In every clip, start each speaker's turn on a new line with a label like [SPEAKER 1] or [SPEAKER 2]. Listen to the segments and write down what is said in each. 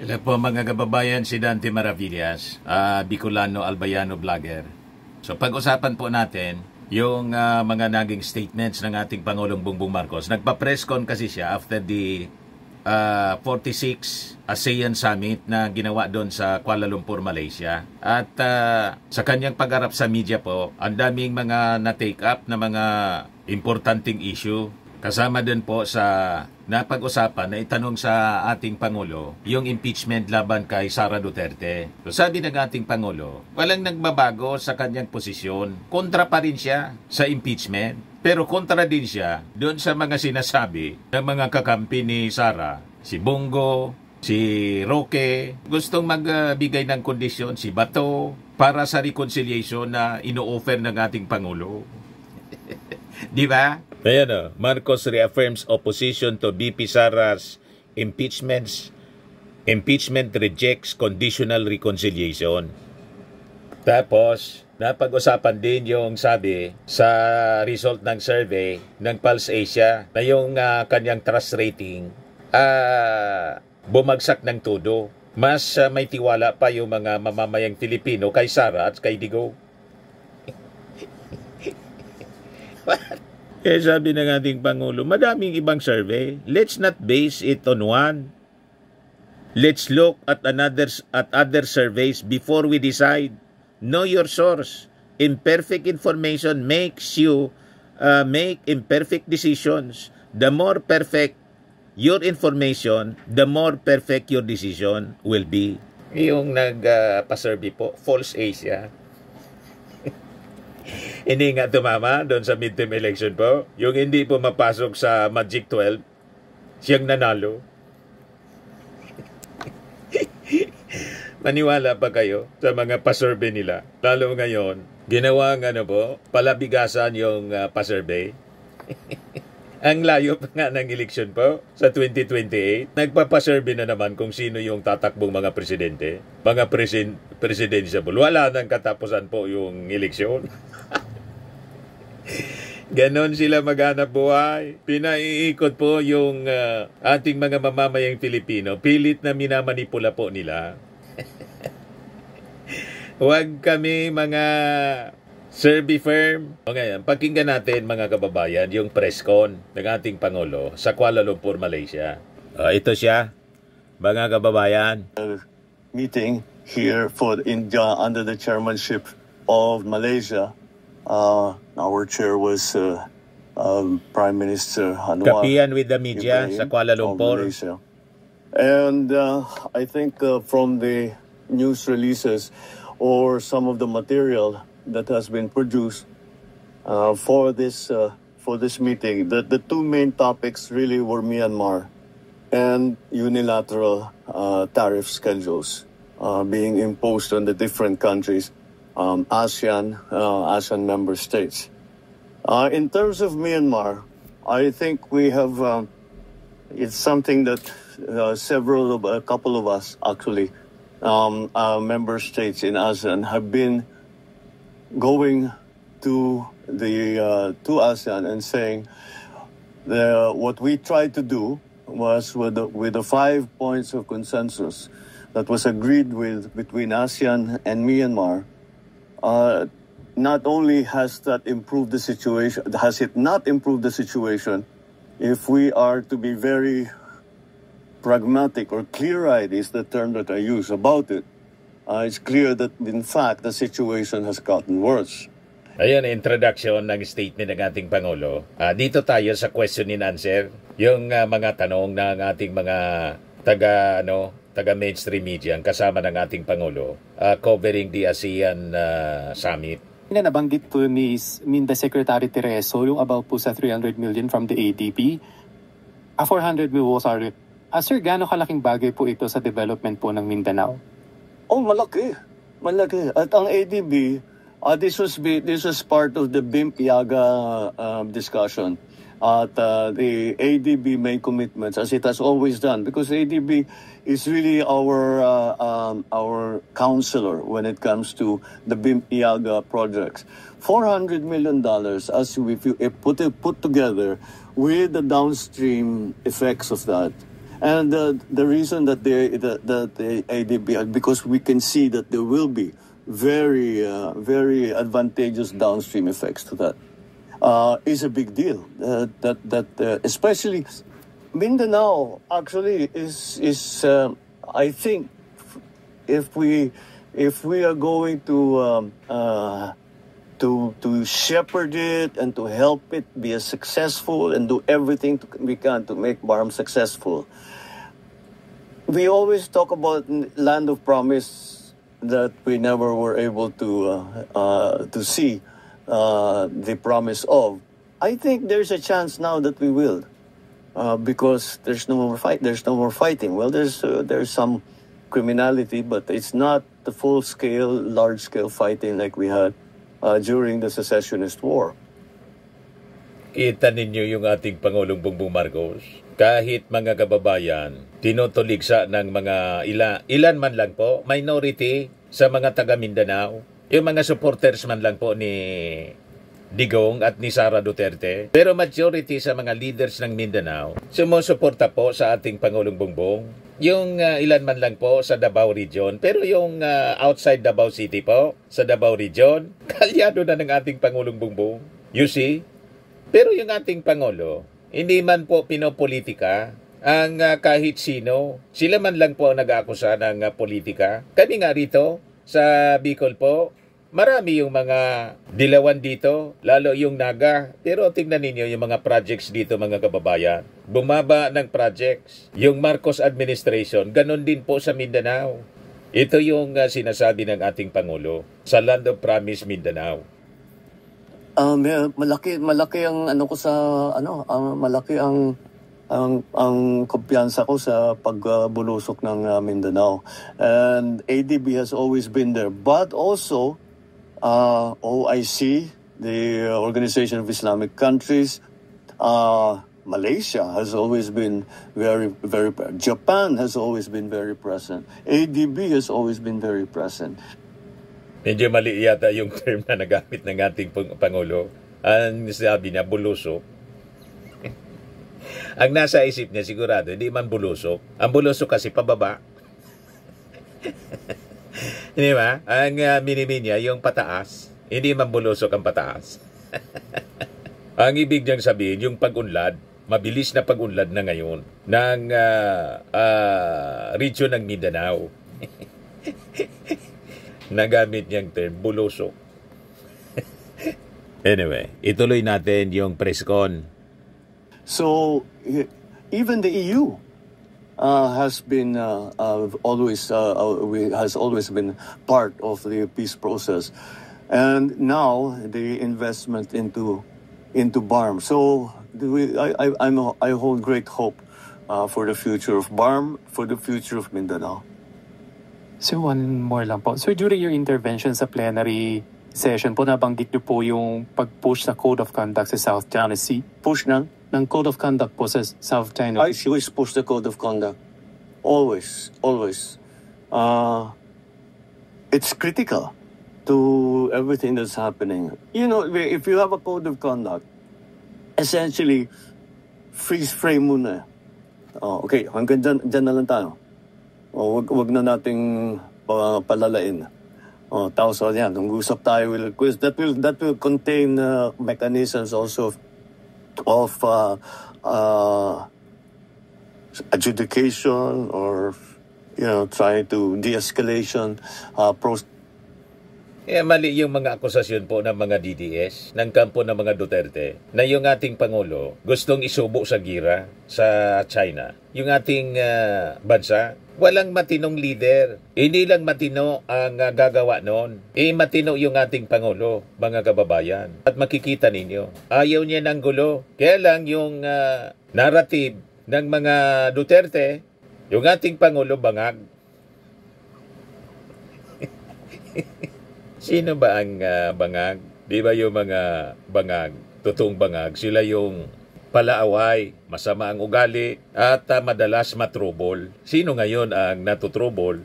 [SPEAKER 1] Hello po mga kababayan, si Dante Maravillas, Bicolano Albayano vlogger. So pag-usapan po natin yung mga naging statements ng ating Pangulong Bongbong Marcos. Nagpa-press con kasi siya after the 46 ASEAN Summit na ginawa doon sa Kuala Lumpur, Malaysia. At sa kanyang pagharap sa media po, ang daming mga na-take up na mga importanteng issue. Kasama din po sa napag-usapan na itanong sa ating Pangulo yung impeachment laban kay Sara Duterte. So sabi ng ating Pangulo, walang nagbabago sa kanyang posisyon. Kontra pa rin siya sa impeachment. Pero kontra din siya doon sa mga sinasabi ng mga kakampi ni Sara. Si Bongo, si Roque, gustong magbigay ng kondisyon, si Bato, para sa reconciliation na ino-offer ng ating Pangulo. Di ba? Ayan Marcos reaffirms opposition to BP Sara's impeachment rejects conditional reconciliation. Tapos, napag-usapan din yung sabi sa result ng survey ng Pulse Asia na yung kanyang trust rating bumagsak ng todo. Mas may tiwala pa yung mga mamamayang Pilipino kay Sara at kay Diggo. Kaya sabi ng ating Pangulo, madaming ibang survey. Let's not base it on one. Let's look at other surveys before we decide. Know your source. Imperfect information makes you make imperfect decisions. The more perfect your information, the more perfect your decision will be. Yung nagpa-survey po, False Asia. Hindi nga tumama doon sa midterm election po. Yung hindi po mapasok sa Magic 12, siyang nanalo. Maniwala pa kayo sa mga pa-survey nila. Lalo ngayon, ginawang palabigasan yung pa-survey. Ang layo pa nga ng election po sa 2028. Nagpapasurvey na naman kung sino yung tatakbong mga presidente. Mga presidentiable. Wala nang katapusan po yung eleksyon. Ganon sila maghanap buhay. Pinaiikot po yung ating mga mamamayang Pilipino. Pilit na minamanipula po nila. Huwag kami mga survey firm. O ngayon, pakinggan natin mga kababayan yung press con ng ating Pangulo sa Kuala Lumpur, Malaysia. Ito siya, mga kababayan.
[SPEAKER 2] Meeting here for India under the chairmanship of Malaysia. Our chair was Prime Minister Anwar
[SPEAKER 1] Kapiyan with the media
[SPEAKER 2] Ibrahim
[SPEAKER 1] sa Kuala Lumpur.
[SPEAKER 2] And I think from the news releases or some of the material that has been produced for this meeting, the two main topics really were Myanmar and unilateral tariff schedules being imposed on the different countries, ASEAN member states. In terms of Myanmar, I think we have it's something that a couple of us actually member states in ASEAN have been going to ASEAN and saying what we tried to do was with the 5 points of consensus that was agreed with between ASEAN and Myanmar. Not only has that improved the situation, has it not improved the situation? If we are to be very pragmatic or clear-eyed is the term that I use about it. It's clear that, in fact, the situation has gotten worse.
[SPEAKER 1] Ayan, introduction ng statement ng ating Pangulo. Dito tayo sa question and answer. Yung mga tanong ng ating mga taga mainstream media ang kasama ng ating Pangulo covering the ASEAN Summit.
[SPEAKER 3] Nabanggit po ni Minda Secretary Tereso yung about po sa 300 million from the ADB. 400 million, sorry. Sir, gaano kalaking bagay po ito sa development po ng Mindanao?
[SPEAKER 2] Oh, malaki. Malaki. At ang ADB, this was part of the BIMP-YAGA discussion. At the ADB made commitments, as it has always done, because ADB is really our counselor when it comes to the BIMP-YAGA projects. $400 million, as if you put together with the downstream effects of that, And the reason that the ADB, because we can see that there will be very advantageous downstream effects to that, is a big deal. Especially Mindanao actually is I think if we are going to shepherd it and to help it be as successful and do everything we can to make BARM successful. We always talk about land of promise that we never were able to see the promise of. I think there's a chance now that we will, because there's no more fight. There's no more fighting. Well, there's some criminality, but it's not the full-scale, large-scale fighting like we had during the Secessionist War.
[SPEAKER 1] Kita ninyo yung ating Pangulong Bongbong Marcos. Kahit mga kababayan, tinutuligsa ng mga ilan man lang po, minority sa mga taga Mindanao. Yung mga supporters man lang po ni Digong at ni Sara Duterte. Pero majority sa mga leaders ng Mindanao, sumusuporta po sa ating Pangulong Bongbong. Yung ilan man lang po sa Davao Region. Pero yung outside Davao City po, sa Davao Region, kalyado na ng ating Pangulong Bongbong. You see? Pero yung ating Pangulo, hindi man po pinopolitika ang kahit sino. Sila man lang po nag-aakusa ng politika. Kami nga rito sa Bicol po, marami yung mga dilawan dito, lalo yung Naga. Pero tingnan ninyo yung mga projects dito mga kababayan. Bumaba ng projects. Yung Marcos administration, ganun din po sa Mindanao. Ito yung sinasabi ng ating Pangulo sa Land of Promise Mindanao.
[SPEAKER 2] Malaki ang malaki ang kumpiyansa ko sa pagbulusok ng Mindanao. And ADB has always been there, but also OIC, the Organization of Islamic Countries, Malaysia has always been very Japan has always been very present. ADB has always been very present.
[SPEAKER 1] Medyo mali yata yung term na nagamit ng ating Pangulo. Ang sabi niya, bulusok. Ang nasa isip niya sigurado, hindi man bulusok. Ang bulusok kasi pababa. Hindi ba? Ang minimin niya, yung pataas. Hindi man bulusok ang pataas. Ang ibig niyang sabihin, yung pag-unlad, mabilis na pag-unlad na ngayon ng region ng Mindanao. Nagamit niyang term, bulusok. Anyway, ituloy natin yung press con.
[SPEAKER 2] So, even the EU has always been part of the peace process, and now the investment into BARM. So, I hold great hope for the future of BARM, for the future of Mindanao.
[SPEAKER 3] So one more lang po. So during your intervention sa plenary session po, nabanggit niyo po yung pag-push sa Code of Conduct sa South China Sea.
[SPEAKER 2] Push ng
[SPEAKER 3] Code of Conduct po sa South China
[SPEAKER 2] Sea. I always push the Code of Conduct. Always. It's critical to everything that's happening. You know, if you have a Code of Conduct, essentially, freeze frame muna. Okay, hanggang dyan na lang tayo. Wag na nating palalain. Tapos yan, kung usap tayo, that will contain mechanisms also of adjudication or trying to de-escalation process.
[SPEAKER 1] Mali yung mga akusasyon po ng mga DDS, ng kampo ng mga Duterte, na yung ating Pangulo gustong isubo sa gira sa China. Yung ating bansa, walang matinong leader. Hindi lang matino ang gagawa noon. Matino yung ating Pangulo, mga kababayan. At makikita ninyo, ayaw niya ng gulo. Kaya lang yung narrative ng mga Duterte, yung ating Pangulo bangag. Sino ba ang bangag? Di ba yung mga bangag, totoong bangag, sila yung palaaway, masama ang ugali, at madalas matrubol. Sino ngayon ang natutrubol?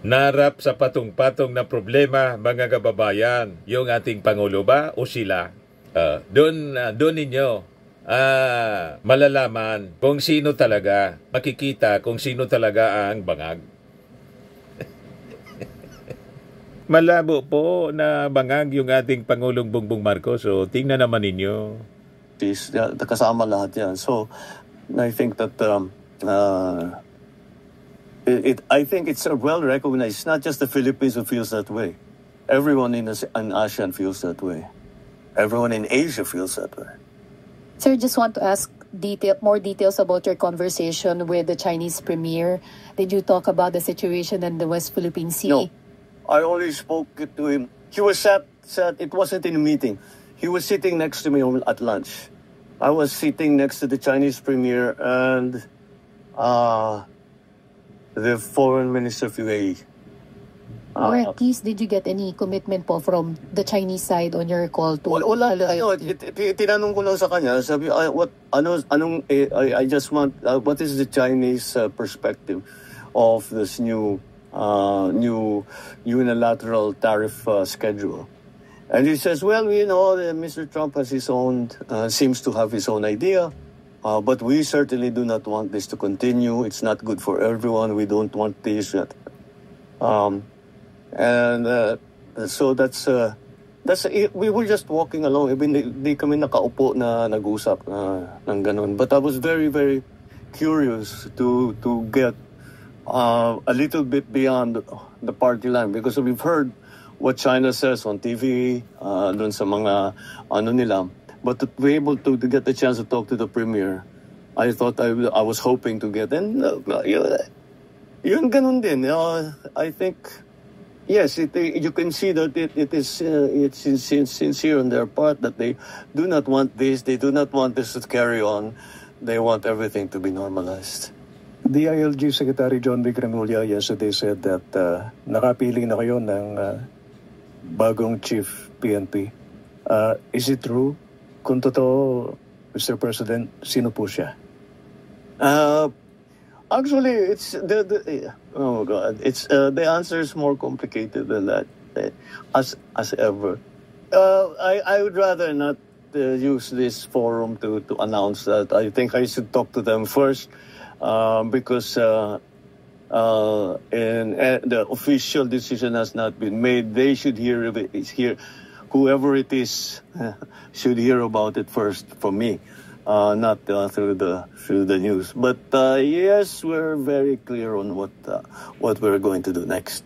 [SPEAKER 1] Narap sa patong-patong na problema, mga kababayan, yung ating Pangulo ba o sila? Doon ninyo malalaman kung sino talaga, makikita kung sino talaga ang bangag. Malabo po na bangag yung ating Pangulong Bongbong Marcos. So, tingnan naman ninyo.
[SPEAKER 2] Kasama lahat yan. So, I think that I think it's well recognized. It's not just the Philippines who feels that way. Everyone in ASEAN feels that way. Everyone in Asia feels that way.
[SPEAKER 4] Sir, just want to ask more details about your conversation with the Chinese premier. Did you talk about the situation in the West Philippine Sea?
[SPEAKER 2] No, I only spoke to him. He was sat. It wasn't in a meeting. He was sitting next to me at lunch. I was sitting next to the Chinese premier and the foreign minister of UAE.
[SPEAKER 4] Or at least, did you get any commitment po from the Chinese side on your call to?
[SPEAKER 2] Wala. Tinanong ko lang sa kanya, sabi, I just want, what is the Chinese perspective of this new unilateral tariff schedule? And he says, well, Mr. Trump has seems to have his own idea, but we certainly do not want this to continue. It's not good for everyone. We don't want this. So that's we were just walking along. Di kami nakaupo na nag-usap ng ganun. But I was very, very curious to get a little bit beyond the party line, because we've heard what China says on TV, dun sa mga nila. But to be able to get the chance to talk to the premier, I thought I was hoping to get. And yun ganun din. I think, yes, you can see that it's sincere on their part that they do not want this. They do not want this to carry on. They want everything to be normalized.
[SPEAKER 5] DILG Secretary John Vic Remulla yesterday said that nakapili na kayo ng bagong chief PNP. Is it true? Kung totoo, Mr. President, sino po siya?
[SPEAKER 2] Actually, it's oh God, it's the answer is more complicated than that, as ever. I would rather not use this forum to announce that. I think I should talk to them first, because the official decision has not been made. They should hear whoever it is should hear about it first from me. Not through the news, but yes, we're very clear on what we're going to do next.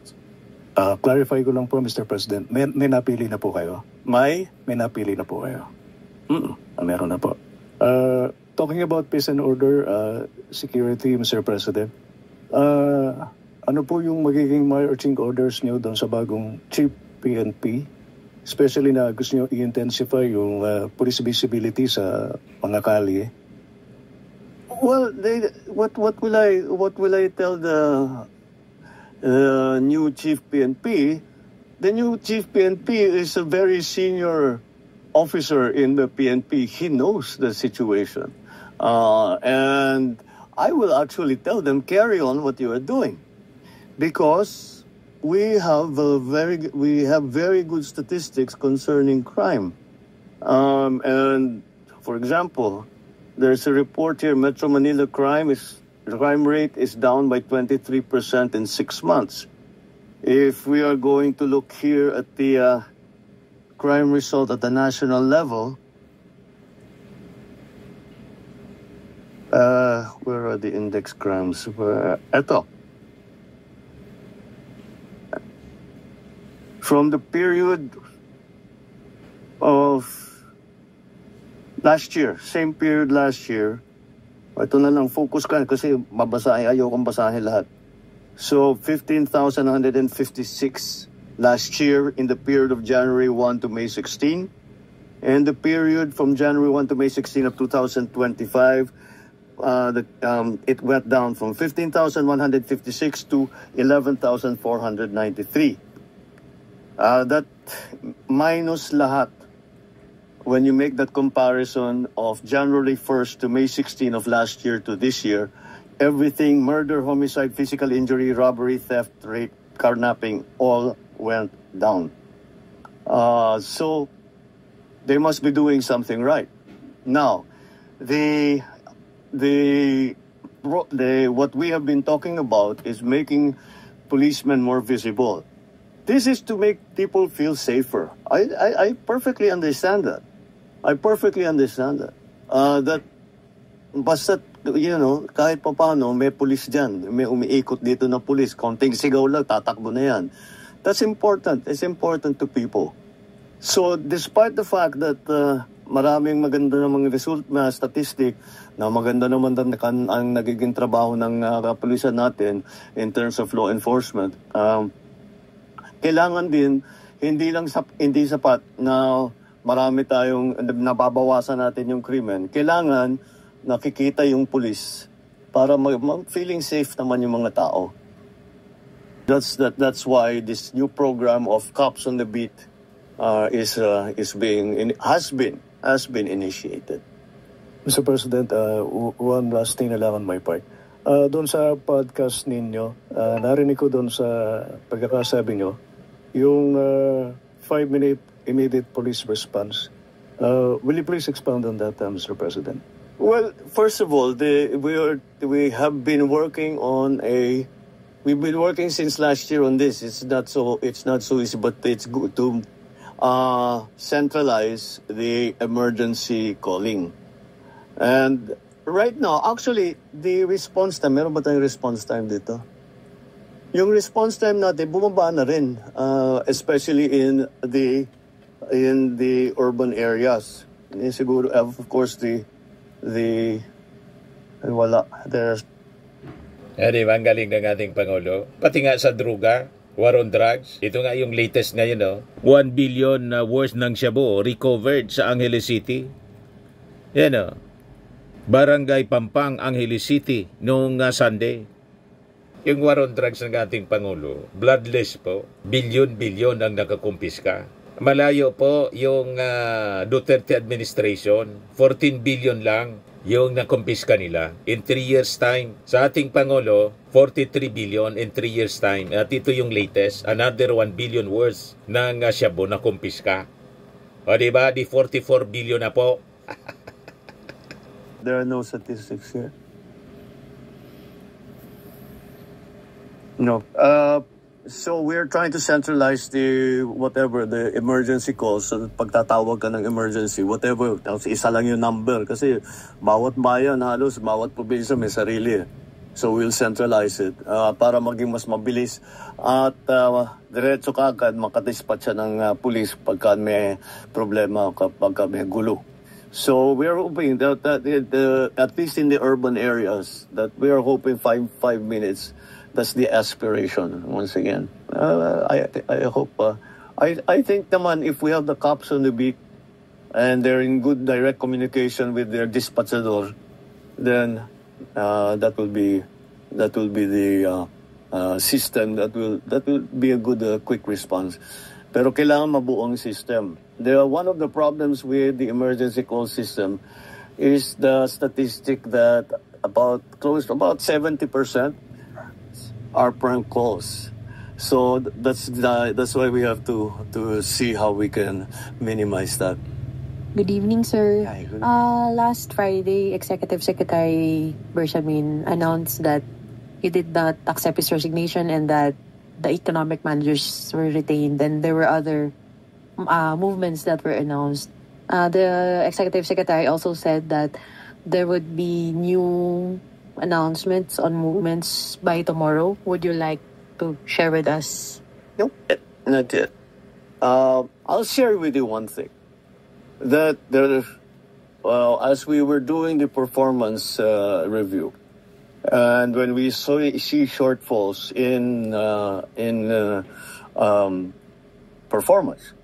[SPEAKER 5] Clarify ko lang po, Mr. President, may napili na po kayo? May napili na po kayo? Meron na po. Talking about peace and order, security, Mr. President, ano po yung magiging marching orders niyo doon sa bagong chief PNP? Especially na gusto nyo i-intensify yung police visibility sa mga kalye.
[SPEAKER 2] Well, what will I tell the new chief PNP? The new chief PNP is a very senior officer in the PNP. He knows the situation, and I will actually tell them, carry on what you are doing, because we have very good statistics concerning crime. And for example, there's a report here: Metro Manila crime rate is down by 23% in 6 months. If we are going to look here at the crime result at the national level, where are the index crimes? Eto. From the period of last year, same period last year, ito na lang, focus ka kasi ayokong basahin lahat. So, 15,156 last year in the period of January 1 to May 16. And the period from January 1 to May 16 of 2025, it went down from 15,156 to 11,493. That minus lahat, when you make that comparison of January 1st to May 16 of last year to this year, everything, murder, homicide, physical injury, robbery, theft, rape, carnapping, all went down. So they must be doing something right. Now, the what we have been talking about is making policemen more visible. This is to make people feel safer. I perfectly understand that. I perfectly understand that. That basta, kahit paano, may pulis dyan. May umiikot dito na pulis. Konting sigaw lang, tatakbo na yan. That's important. It's important to people. So, despite the fact that maraming maganda namang result na statistic, na maganda naman ang nagiging trabaho ng kapulisan natin in terms of law enforcement, kailangan din, hindi sapat na marami tayong nababawasan natin yung krimen. Kailangan nakikita yung pulis para feeling safe naman yung mga tao. That's why this new program of Cops on the Beat has been initiated.
[SPEAKER 5] Mr. President, one last thing na lang on my part. Doon sa podcast ninyo, narinig ko doon sa pagkakasabi nyo, yung 5-minute immediate police response. Will you please expound on that, Mr. President?
[SPEAKER 2] Well, first of all, we have been working we've been working since last year on this. It's not so easy, but it's good to centralize the emergency calling. And right now, actually, the response time, meron ba tayong response time dito? Yung response time natin, bumaba na rin, especially in the urban areas. Siguro, of course, there's...
[SPEAKER 1] Ang galing ng ating Pangulo. Pati nga sa druga, war on drugs. Ito nga yung latest ngayon, 1 billion worth ng shabu recovered sa Angeles City. Yan, Barangay Pampang, Angeles City, noong Sunday. Yung war on drugs ng ating Pangulo, bloodless po, bilyon-bilyon ang nakakumpiska. Malayo po yung Duterte administration, 14 billion lang yung nakumpiska nila. In 3 years time, sa ating Pangulo, 43 billion in 3 years time. At ito yung latest, another 1 billion worth ng shabu na kumpiska. O diba, di 44 billion na po.
[SPEAKER 2] There are no statistics here. No. So we're trying to centralize the emergency calls. So pagtatawag ka ng emergency, whatever, isa lang yung number. Kasi bawat bayan, halos bawat probinsya may sarili. So we'll centralize it para maging mas mabilis. At diretso ka agad makadispatch siya ng pulis pagka may problema, pagka may gulo. So we're hoping that at least in the urban areas, that we are hoping 5 minutes. That's the aspiration, once again. I hope. I think naman if we have the cops on the beat and they're in good direct communication with their dispatchador, then that will be the system that will be a good quick response. Pero kailangan mabuong system. One of the problems with the emergency call system is the statistic that about 70% are prank calls. So that's why we have to see how we can minimize that.
[SPEAKER 6] Good evening, sir.
[SPEAKER 2] Hi, good
[SPEAKER 6] Last Friday, Executive Secretary Bersamin announced that he did not accept his resignation and that the economic managers were retained, and there were other movements that were announced. The Executive Secretary also said that there would be new announcements on movements by tomorrow. Would you like to share with us?
[SPEAKER 2] No, not yet. I'll share with you one thing. That as we were doing the performance review, and when we see shortfalls in performance,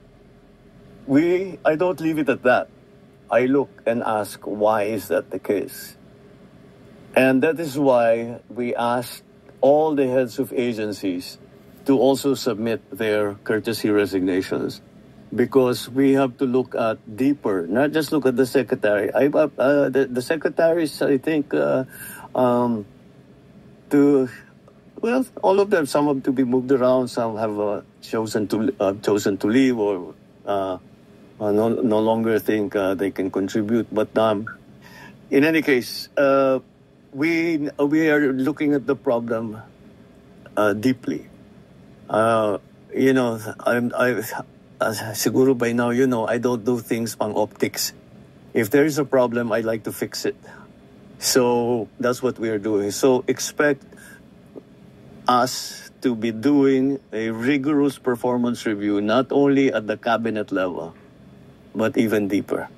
[SPEAKER 2] I don't leave it at that. I look and ask, why is that the case? And that is why we asked all the heads of agencies to also submit their courtesy resignations, because we have to look at deeper, not just look at the secretary. The secretaries, I think, all of them. Some have to be moved around. Some have chosen to leave or no longer think they can contribute. But In any case, we are looking at the problem deeply. Siguro by now, I don't do things pang optics. If there is a problem, I like to fix it. So that's what we are doing. So expect us to be doing a rigorous performance review, not only at the cabinet level, but even deeper.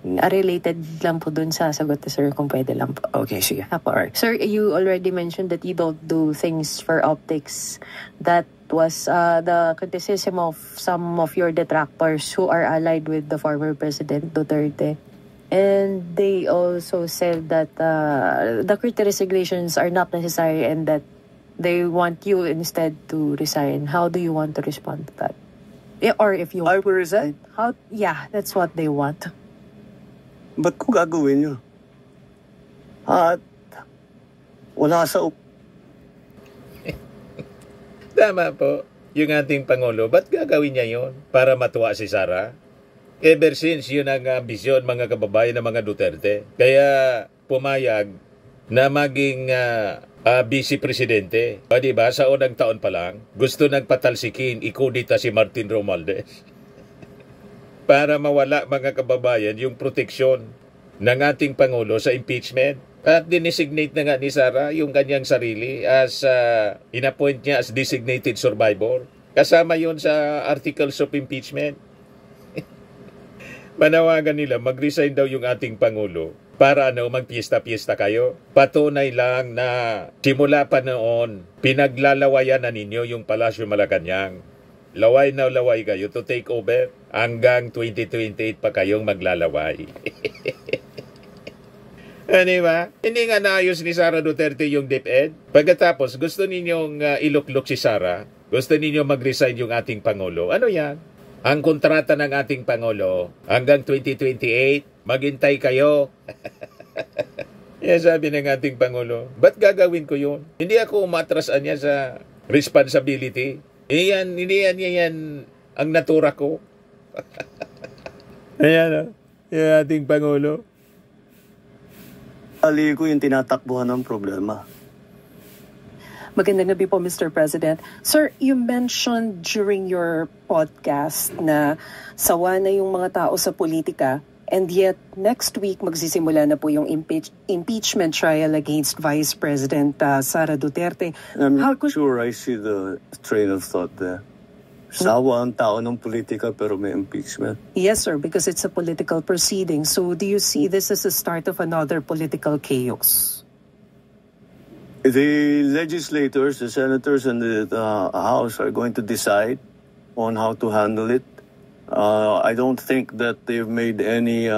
[SPEAKER 6] Related lang po dun sa sagot, sir, kung pwede lang po.
[SPEAKER 3] Okay, sige.
[SPEAKER 6] Apo, sir, you already mentioned that you don't do things for optics. That was the criticism of some of your detractors who are allied with the former President Duterte. And they also said that the Crete resignations are not necessary and that they want you instead to resign. How do you want to respond to that? Or if you...
[SPEAKER 2] I will resign?
[SPEAKER 6] Yeah, that's what they want.
[SPEAKER 2] Ba't ko gagawin yun? At wala sa...
[SPEAKER 1] Tama po. Yung ating Pangulo, ba't gagawin niya yon? Para matuwa si Sara? Ever since, yun ang ambisyon mga kababayan ng mga Duterte. Kaya pumayag na maging vice-presidente. Diba, sa unang taon pa lang, gusto nagpatalsikin, ikudita si Martin Romualdez. Para mawala mga kababayan yung proteksyon ng ating Pangulo sa impeachment. At dinesignate na nga ni Sara yung kanyang sarili as inappoint niya as designated survivor. Kasama yun sa articles of impeachment. Manawagan nila, mag-resign daw yung ating Pangulo para magpiesta-piesta kayo. Patunay lang na simula pa noon, pinaglalawayan na ninyo yung Palasyo Malacanang. Laway na laway kayo to take over hanggang 2028 pa kayong maglalaway. Diba? Hindi nga naayos ni Sara Duterte yung DepEd. Pagkatapos, gusto ninyong iluklok si Sara. Gusto ninyong mag-resign yung ating Pangulo. Ano yan? Ang kontrata ng ating Pangulo, hanggang 2028, maghintay kayo. Yan sabi ng ating Pangulo. Ba't gagawin ko yun? Hindi ako umatrasan niya sa responsibility. Hindi yan ang natura ko. Ayan yung ating Pangulo.
[SPEAKER 2] Ali ko yung tinatakbuhan ng problema.
[SPEAKER 7] Magandang gabi po, Mr. President. Sir, you mentioned during your podcast na sawa na yung mga tao sa politika, and yet next week magsisimula na po yung impeachment trial against Vice President Sara Duterte.
[SPEAKER 2] I'm sure I see the train of thought there. Sawa ang tao ng politika pero may impeachment.
[SPEAKER 7] Yes, sir, because it's a political proceeding. So do you see this as a start of another political chaos?
[SPEAKER 2] The legislators, the senators, and the House are going to decide on how to handle it. I don't think that they've made any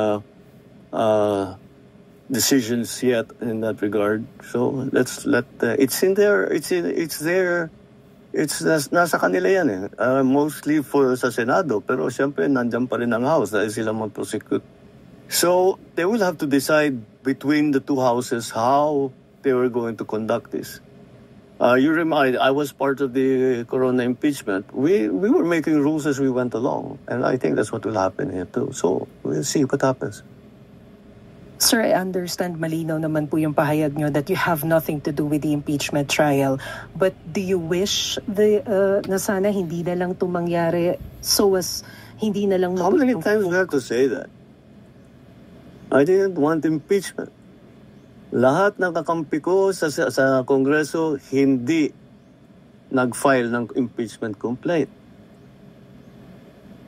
[SPEAKER 2] decisions yet in that regard. So let's let it's in there. It's there. Nasa kanila yan eh. Mostly sa Senado, pero siyempre nandiyan pa rin ang House dahil sila mag-prosecute. So they will have to decide between the two houses how they were going to conduct this. I was part of the Corona impeachment. We were making rules as we went along, and I think that's what will happen here too. So we'll see what happens.
[SPEAKER 7] Sir, I understand malinaw naman po yung pahayag nyo that you have nothing to do with the impeachment trial. But do you wish na sana hindi na lang ito mangyari so as hindi na lang...
[SPEAKER 2] How many times we have to say that? I didn't want impeachment. Lahat ng kakampi ko sa Kongreso hindi nag-file ng impeachment complaint.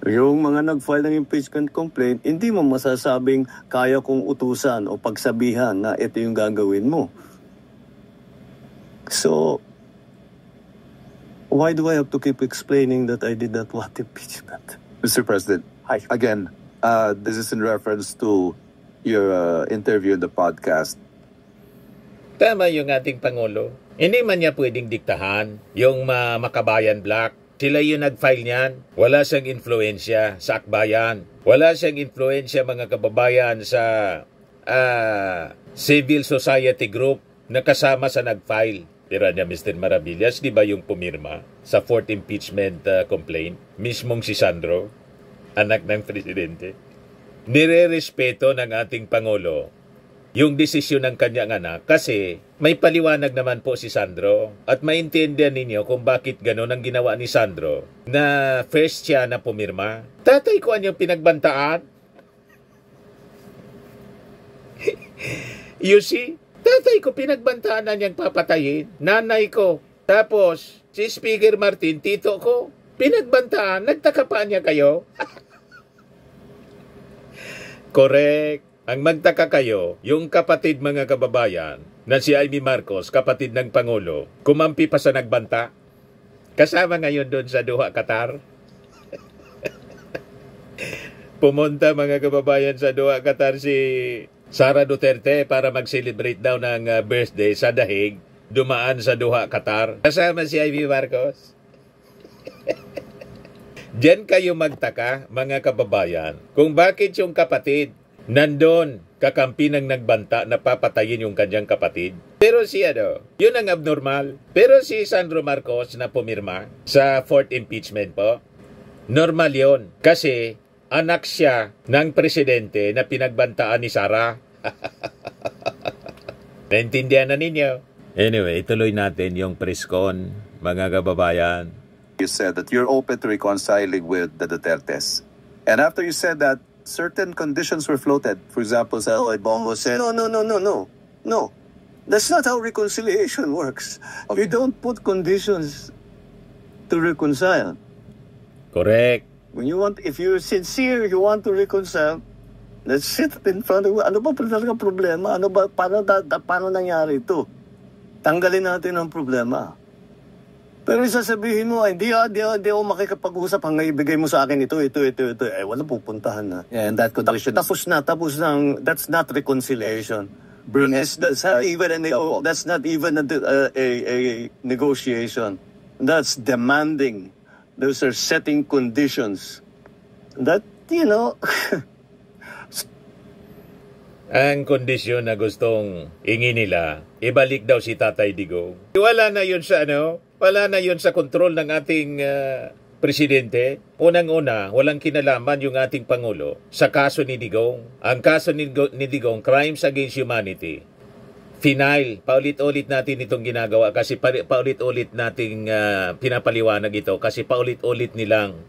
[SPEAKER 2] Yung mga nag-file ng impeachment complaint, hindi mo masasabing kaya kong utusan o pagsabihan na ito yung gagawin mo. So, why do I have to keep explaining that I did not want impeachment?
[SPEAKER 8] Mr. President,
[SPEAKER 2] Hi.
[SPEAKER 8] again, this is in reference to your interview in the podcast.
[SPEAKER 1] Tama yung ating Pangulo. Hindi man niya pwedeng diktahan yung Makabayan Black. Sila yung nag-file niyan. Wala siyang influensya sa akbayan. Wala siyang influensya mga kababayan sa civil society group na kasama sa nag-file. Tira niya Mr. Maravillas, di ba yung pumirma sa fourth impeachment complaint? Mismong si Sandro, anak ng presidente. Nire-respeto ng ating Pangulo yung desisyon ng kanyang anak kasi may paliwanag naman po si Sandro at maintindihan ninyo kung bakit gano'n ang ginawa ni Sandro na first siya na pumirma. Tatay ko ang pinagbantaan. You see? Tatay ko pinagbantaan na niyang papatayin. Nanay ko. Tapos, si Speaker Martin, tito ko, pinagbantaan. Nagtaka pa niya kayo? Correct. Ang magtaka kayo, yung kapatid mga kababayan, na si Amy Marcos, kapatid ng Pangulo, kumampi pa sa nagbanta. Kasama ngayon doon sa Doha, Qatar. Pumunta mga kababayan sa Doha, Qatar si Sara Duterte para mag-celebrate daw ng birthday sa Dahig. Dumaan sa Doha, Qatar. Kasama si Amy Marcos. Diyan kayo magtaka, mga kababayan, kung bakit yung kapatid nandun, kakampi ng nagbanta na papatayin yung kanyang kapatid. Pero si yun ang abnormal. Pero si Sandro Marcos na pumirma sa fourth impeachment po, normal yun. Kasi anak siya ng presidente na pinagbantaan ni Sara. Naintindihan na ninyo? Anyway, ituloy natin yung press con, mga kababayan.
[SPEAKER 8] You said that you're open to reconciling with the Dutertes. And after you said that, certain conditions were floated. For example, Bongo said, no. That's not how reconciliation works. You don't put conditions to reconcile.
[SPEAKER 1] Correct.
[SPEAKER 2] If you're sincere, you want to reconcile, let's sit in front of you. Ano ba talaga problema? Paano nangyari ito? Tanggalin natin ang problema. Pero sasabihin mo, hindi ako makikipag-usap hanggang ibigay mo sa akin ito. Wala pupuntahan na.
[SPEAKER 8] Yeah, and that condition
[SPEAKER 2] tapos na. That's not reconciliation. That's not even a negotiation. That's demanding. Those are setting conditions. That,
[SPEAKER 1] Ang kondisyon na gustong ingi nila, ibalik daw si Tatay Digong. Wala na yun sa kontrol ng ating presidente. Unang-una, walang kinalaman yung ating Pangulo sa kaso ni Digong. Ang kaso ni Digong, Crimes Against Humanity. Final, paulit-ulit natin itong ginagawa kasi paulit-ulit nating pinapaliwanag ito kasi paulit-ulit nilang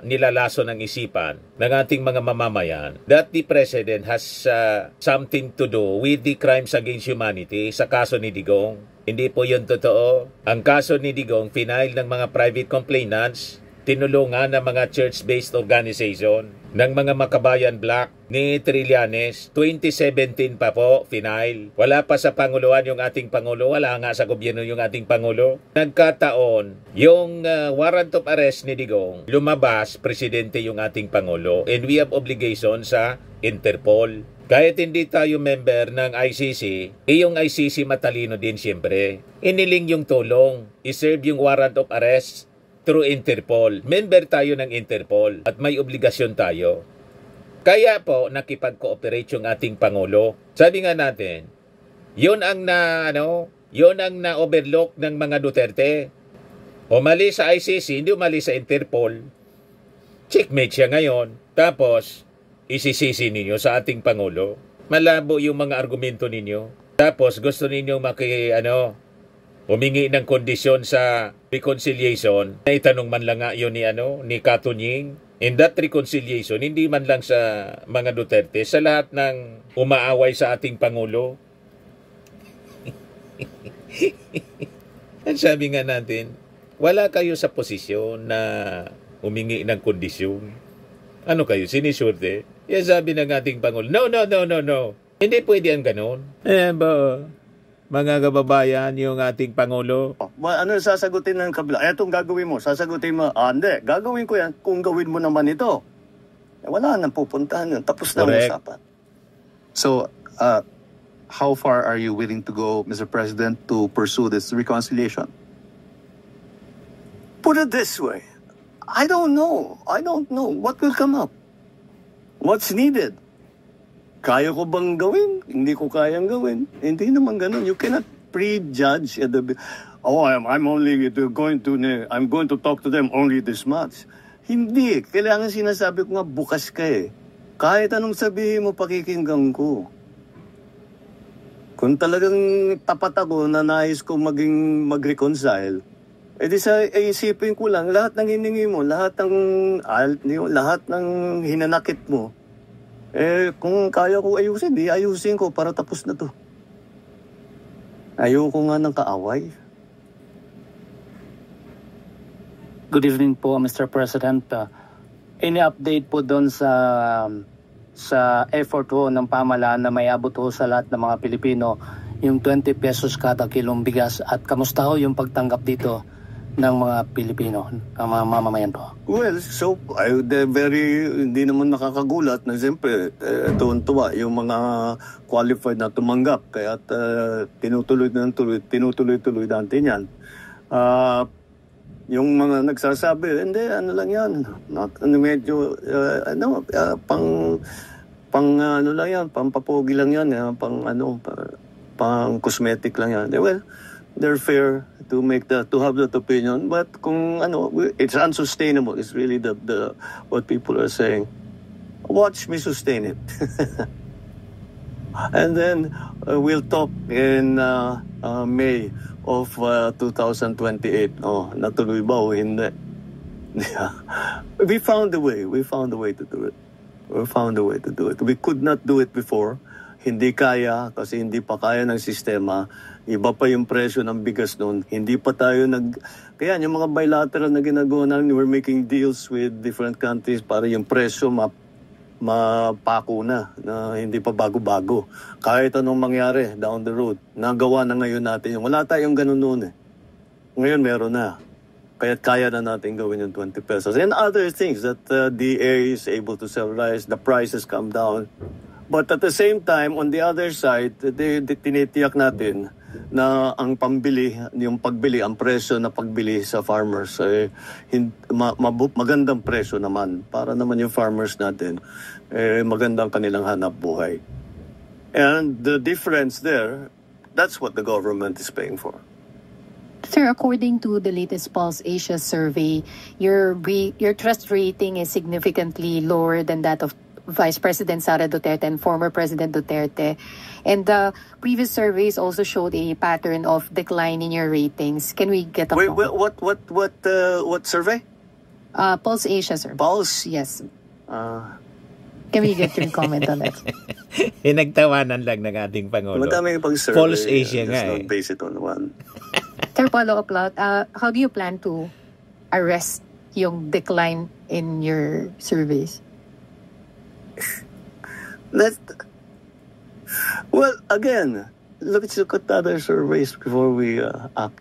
[SPEAKER 1] nilalaso ng isipan ng ating mga mamamayan that the President has something to do with the crimes against humanity sa kaso ni Digong. Hindi po yun totoo. Ang kaso ni Digong, final ng mga private complainants, tinulungan ng mga church-based organization, ng mga Makabayan Black ni Trillanes. 2017 pa po, final. Wala pa sa Panguluan yung ating Pangulo. Wala nga sa gobyerno yung ating Pangulo. Nagkataon, yung warrant of arrest ni Digong, lumabas, presidente yung ating Pangulo. And we have obligation sa Interpol. Kahit hindi tayo member ng ICC, yung ICC matalino din siyempre. Iniling yung tulong, iserve yung warrant of arrest through Interpol. Member tayo ng Interpol at may obligasyon tayo. Kaya po nakipag-cooperate yung ating Pangulo. Sabi nga natin, yun ang na-overlook ng mga Duterte. Umali sa ICC, hindi umali sa Interpol. Checkmate siya ngayon. Tapos, isisisi ninyo sa ating Pangulo. Malabo yung mga argumento ninyo. Tapos, gusto ninyo humingi ng kondisyon sa reconciliation. Itanong man lang nga yun ni Katunying. In that reconciliation, hindi man lang sa mga Duterte, sa lahat ng umaaway sa ating Pangulo. Ang sabi nga natin, wala kayo sa posisyon na humingi ng kondisyon. Ano kayo, sinisurte? Yan sabi ng ating Pangulo, no. Hindi pwede ang ganon. Mga kababayan, yung ating Pangulo.
[SPEAKER 2] Ano sasagutin ng kabila? Itong gagawin mo. Sasagutin mo, hindi. Gagawin ko yan kung gawin mo naman ito. Wala nang pupuntahan yun. Tapos na ang usapan.
[SPEAKER 8] So, how far are you willing to go, Mr. President, to pursue this reconciliation?
[SPEAKER 2] Put it this way. I don't know what will come up. What's needed? Kaya ko bang gawin? Hindi ko kayang gawin. Hindi naman ganun. You cannot prejudge. I'm going to talk to them only this much. Hindi. Kailangan sinasabi ko nga bukas ka eh. Kahit anong sabihin mo, pakikinggan ko. Kung talagang tapat ako na nais ko mag-reconcile, edi sa isipin ko lang, lahat ng hiningi mo, lahat ng hinanakit mo, kung kaya ko ayusin, di ayusin ko para tapos na to. Ayoko nga ng kaaway.
[SPEAKER 9] Good evening po, Mr. President. Any update po doon sa effort ho ng pamahalaan na may abot ho sa lahat ng mga Pilipino yung 20 pesos kada kilong bigas, at kamusta ho yung pagtanggap dito ng mga Pilipino, ng mga mamamayan po?
[SPEAKER 2] Well, so hindi naman nakakagulat na siyempre tuwan-tuwa yung mga qualified na tumanggap, kaya tinutuloy natin yan. Yung mga nagsasabi, hindi, ano lang yan, medyo, ano lang yan, pampapogi lang yan, pang cosmetic lang yan. Well, they're fair to have that opinion, but kung it's unsustainable. It's really the what people are saying. Watch me sustain it. And then we'll talk in May of 2028. Oh, natuloy ba o hindi? We found a way to do it. We could not do it before. Hindi kaya kasi hindi pa kaya ng sistema. Iba pa yung presyo ng bigas noon. Hindi pa tayo kaya yung mga bilateral na ginagawa namin, we're making deals with different countries para yung presyo mapako na hindi pa bago-bago. Kahit anong mangyari down the road, nagawa na ngayon natin yung wala tayong ganun noon eh. Ngayon meron na. Kaya na natin gawin yung 20 pesos. And other things that DA is able to sell rice, the prices come down. But at the same time, on the other side, tinitiyak natin na ang pagbili, ang presyo na pagbili sa farmers, magandang presyo naman. Para naman yung farmers natin, magandang kanilang hanap buhay. And the difference there, that's what the government is paying for.
[SPEAKER 4] Sir, according to the latest Pulse Asia survey, your trust rating is significantly lower than that of Vice President Sara Duterte and former President Duterte. And the previous surveys also showed a pattern of decline in your ratings. Can we get a
[SPEAKER 2] what survey?
[SPEAKER 4] Pulse Asia, sir.
[SPEAKER 2] Pulse?
[SPEAKER 4] Yes. Can we get your comment on that?
[SPEAKER 1] Nagtawanan lang ng ating Pangulo.
[SPEAKER 2] Madami pang survey.
[SPEAKER 1] Pulse Asia nga
[SPEAKER 2] not based it on one.
[SPEAKER 4] Sir, follow-up lang. How do you plan to arrest yung decline in your surveys?
[SPEAKER 2] Well, again, let's look at other surveys before we act.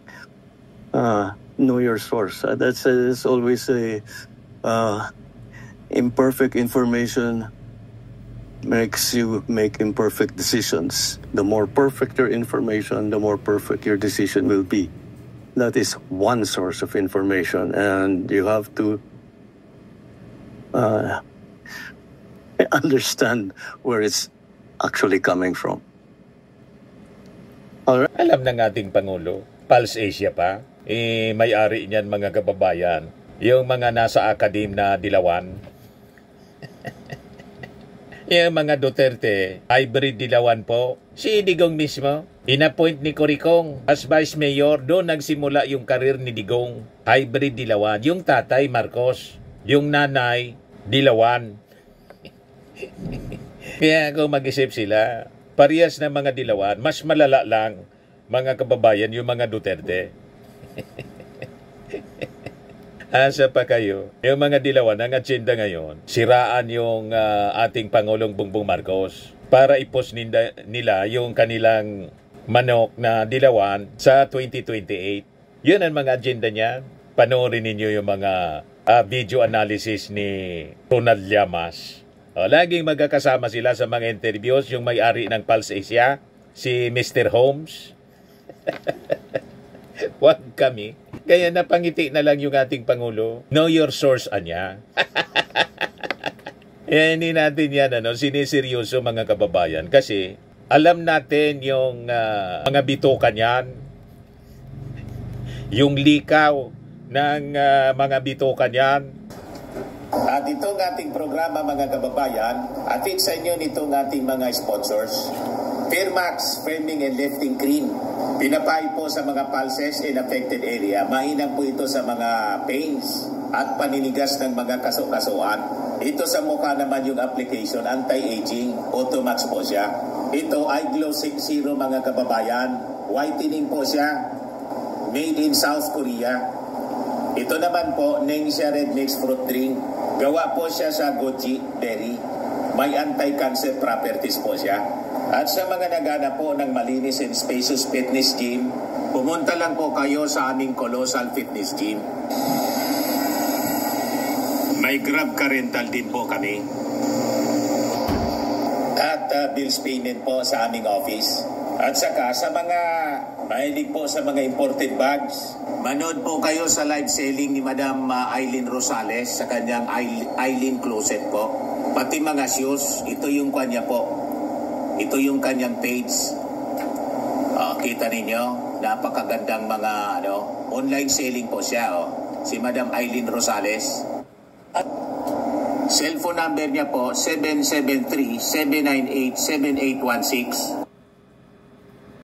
[SPEAKER 2] Know your source. That's always a imperfect information makes you make imperfect decisions. The more perfect your information, the more perfect your decision will be. That is one source of information, and you have to understand where it's actually coming from.
[SPEAKER 1] Alright. Alam ng ating Pangulo, Pulse Asia pa, may-ari niyan mga kababayan, yung mga nasa academe na dilawan. Yung mga Duterte, hybrid dilawan po. Si Digong mismo, inappoint ni Coricong as Vice Mayor, doon nagsimula yung karir ni Digong. Hybrid dilawan. Yung tatay, Marcos. Yung nanay, dilawan. Kaya kung mag-isip sila, parehas na mga dilawan, mas malala lang, mga kababayan, yung mga Duterte. Asa pa kayo? Yung mga dilawan, ang agenda ngayon, siraan yung ating Pangulong Bongbong Marcos para ipos nila yung kanilang manok na dilawan sa 2028. Yun ang mga agenda niya. Panoorin ninyo yung mga video analysis ni Ronald Llamas. Laging magkakasama sila sa mga interviews, yung may-ari ng Pulse Asia, si Mr. Holmes. Wag kami. Kaya napangiti na lang yung ating Pangulo. Know your source, anya. Hindi natin yan, siniseryoso mga kababayan. Kasi alam natin yung mga bitukan yan. Yung likaw ng mga bitukan yan.
[SPEAKER 10] At itong ating programa mga kababayan, atid sa inyo nitong ating mga sponsors. Fairmax Firming and Lifting Cream. Pinapay po sa mga pulses in affected area. Mainam po ito sa mga pains at paninigas ng mga kaso-kasuan. Ito sa mukha naman yung application, anti-aging, Automax po siya. Ito ay Glow 60 mga kababayan. Whitening po siya. Made in South Korea. Ito naman po, Ningxia Red Mix Fruit Drink. Gawa po siya sa goji berry. May anti-cancer properties po siya. At sa mga nagana po ng malinis and spacious fitness gym, pumunta lang po kayo sa aming Colossal Fitness Gym. May Grab car rental din po kami. At bills payment po sa aming office. At saka sa mga mahilig po sa mga imported bags, manood po kayo sa live selling ni Madam Aileen Rosales sa kanyang Aileen Closet po. Pati mga shoes, ito yung kanya po. Ito yung kanyang page. Kita ninyo, napakagandang mga online selling po siya. Si Madam Aileen Rosales. At cellphone number niya po, 773-798-7816.